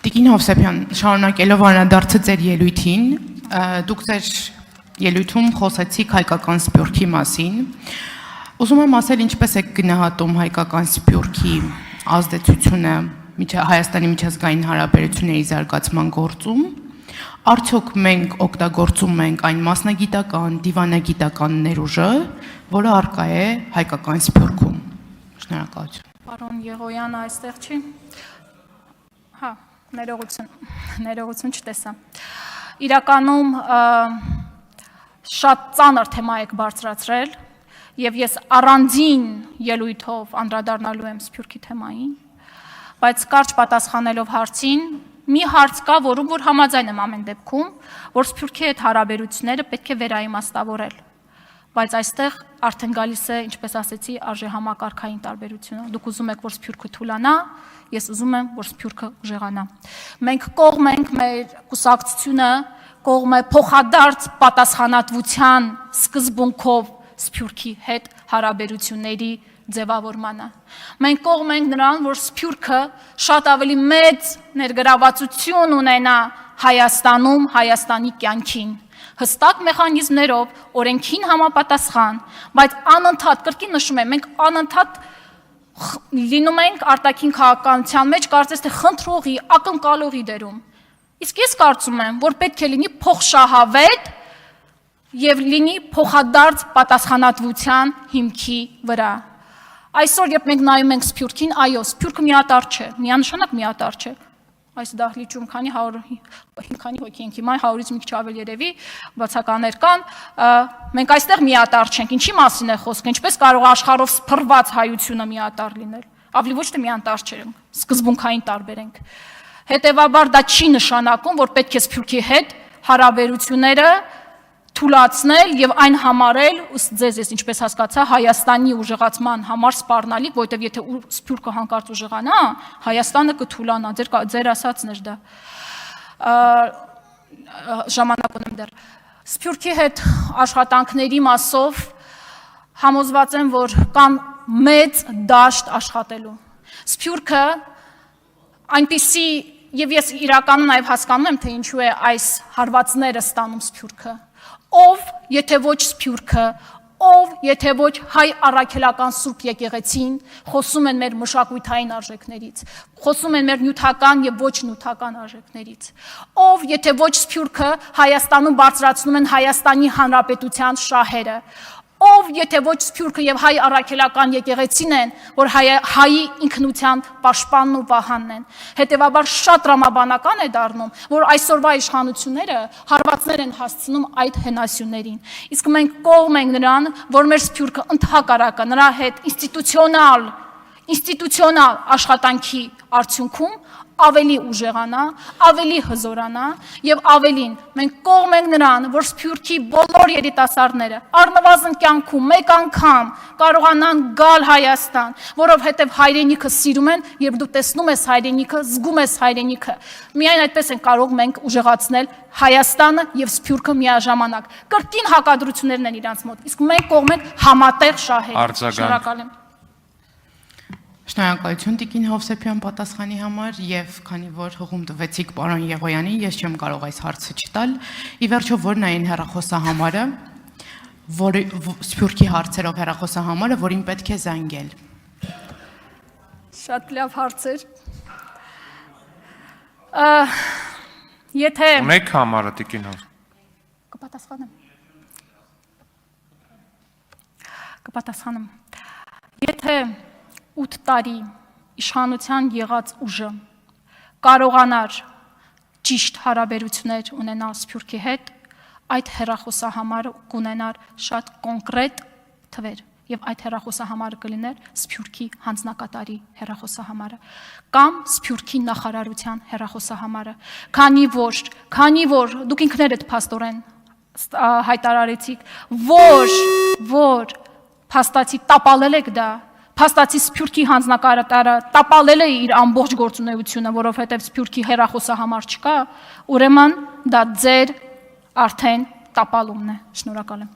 Տիկին Հովսեփյան, շարունակելով անդրադարձը ձեր ելույթին, դուք ձեր ելույթում խոսեցիք հայկական սփյուռքի մասին։ Ուզում եմ ասել, ինչպես եք գնահատում հայկական սփյուռքի ազդեցությունը Հայաստանի միջազգային հարաբերությունների զարգացման գործում, արդյոք մենք օգտագործում ենք այն մասնագիտական, դիվանագիտական ներուժը, որը առկա է հայկական սփյուռքում։ Շնորհակալություն։ Պարոն Եղոյանը այստեղ չի։ Հա, ներողություն չտեսա։ Իրականում շատ ծանր թեմա եք բարձրացրել, եւ ես առանձին ելույթով անդրադառնալու եմ սփյուռքի թեմային, բայց կարճ պատասխանելով հարցին, մի հարց կա, որում որ համաձայն եմ ամեն դեպքում, որ սփյուռքի հետ հարաբերությունները պետք է վերաիմաստավորել, բայց այստեղ արդեն գալիս է, ինչպես ասեցի, արժեհամակարգային տարբերությունը։ Դուք ուզում եք, որ սփյուռքը թուլանա, ես ուզում եմ, որ սփյուռքը ուժեղանա։ Մենք կողմ ենք մեր կուսակցությունը, կողմ է փոխադարձ պատասխանատվության սկզբունքով սփյուռքի հետ հարաբերությունների ձևավորմանը։ Մենք կողմ ենք նրան, որ սփյուռքը շատ ավելի մեծ ներգրավվածություն ունենա Հայաստանում, Հայաստանի կյանքին, հստակ մեխանիզմներով, օրենքին համապատասխան, բայց անընդհատ, կրկին նշում եմ, մենք անընդհատ լինում ենք արտաքին քաղաքականության մեջ, կարծես թե խնդրողի, ակնկալողի դերում։ Իսկ ես կարծում եմ, որ պետք է լինի փոխշահավետ եւ լինի փոխադարձ պատասխանատվության հիմքի վրա։ Այսօր երբ մենք նայում ենք սփյուռքին, այո, սփյուռքը միատար չէ, միանշանակ միատար չէ։ Այս դահլիճում քանի հոգի ենք հիմա, 100-ից մի քիչ ավել երևի, բացականներ կան, մենք այստեղ միատար չենք, ինչի մասին է խոսքը, ինչպես կարող է աշխարհով սփռված հայությունը միատար լինել, ավելի ոչ թե միատար չենք, սկզբունքային տարբեր ենք։ Հետևաբար դա չի նշանակում, որ պետք է սփյուռքի հետ հարաբերությունները թուլացնել եւ այն համարել, ըստ ձեզ ես ինչպես հասկացա, Հայաստանի ուժեղացման համար սպառնալիք, որովհետեւ եթե սփյուռքը հանկարծ ուժեղանա, Հայաստանը կթուլանա, ձեր ասածն էր դա։ Ժամանակ ունեմ դեռ։ Սփյուռքի հետ աշխատանքների մասով համոզված եմ, որ կան մեծ դաշտ աշխատելու։ Սփյուռքը այնպիսի եւ ես իրականում նաեւ հասկանում եմ, թե ինչու է այս հարվածները ստանում սփյուռքը։ Ով, եթե ոչ սփյուռքը, ով, եթե ոչ հայ առաքելական Սուրբ եկեղեցին, խոսում են մեր մշակութային արժեքներից, խոսում են մեր նյութական եւ ոչ նյութական արժեքներից, ով, եթե ոչ սփյուռքը, Հայաստանում բարձրացնում են Հայաստանի Հանրապետության շահերը, ով, եթե ոչ սփյուռքը եւ հայ առաքելական եկեղեցին են, որ հայի ինքնության պաշտպանն ու վահանն են։ Հետևաբար շատ տրամաբանական է դառնում, որ այսօրվա իշխանությունները հարվածներ են հասցնում այդ հենասյուներին։ Իսկ մենք կողմ ենք նրան, որ մեր սփյուռքը ընդհակառակը նրա հետ ինստիտուցիոնալ աշխատանքի արդյունքում ավելի ուժեղանա, ավելի հզորանա եւ ավելին մենք կողմ ենք նրան, որ սփյուռքի բոլոր երիտասարդները առնվազն կյանքում մեկ անգամ կարողանան գալ Հայաստան, որովհետեւ հայրենիքը սիրում են, երբ դու տեսնում ես հայրենիքը, զգում ես հայրենիքը։ Միայն այդպես են կարող մենք ուժեղացնել Հայաստանը եւ սփյուռքը միաժամանակ։ Կրկին հակադրություններն են իրանց մոտ, իսկ մենք կողմ ենք համատեղ շահեր։ Շնորհակալ եմ։ Շնորհակալություն Տիկին Հովսեփյան պատասխանի համար եւ քանի որ հողում տվեցիք պարոն Եղոյանին, ես չեմ կարող այս հարցը չտալ։ Ի վերջո որն է այն հեռախոսահամարը, որը սփյուռքի հարցերով հեռախոսահամարը, որին պետք է զանգել։ Շատ լավ հարցեր։ Եթե ունեք համարը Տիկին Հով։ Կպատասխանեմ։ Եթե 8 տարի իշխանության եղած ուժը կարողանար ճիշտ հարաբերություններ ունենալ սփյուռքի հետ, այդ հեռախոսահամարը կունենար շատ կոնկրետ թվեր եւ այդ հեռախոսահամարը կլիներ սփյուռքի հանձնակատարի հեռախոսահամարը կամ սփյուռքի նախարարության հեռախոսահամարը, քանի որ դուք ինքներդ փաստորեն հայտարարեցիք, որ փաստացի տապալել եք դա Փաստացի սփյուռքի հանձնակատարը տապալել է իր ամբողջ գործունեությունը, որովհետև սփյուռքի հեռախոսահամար չկա, ուրեմն դա ձեր արդեն տապալումն է։ Շնորհակալ եմ։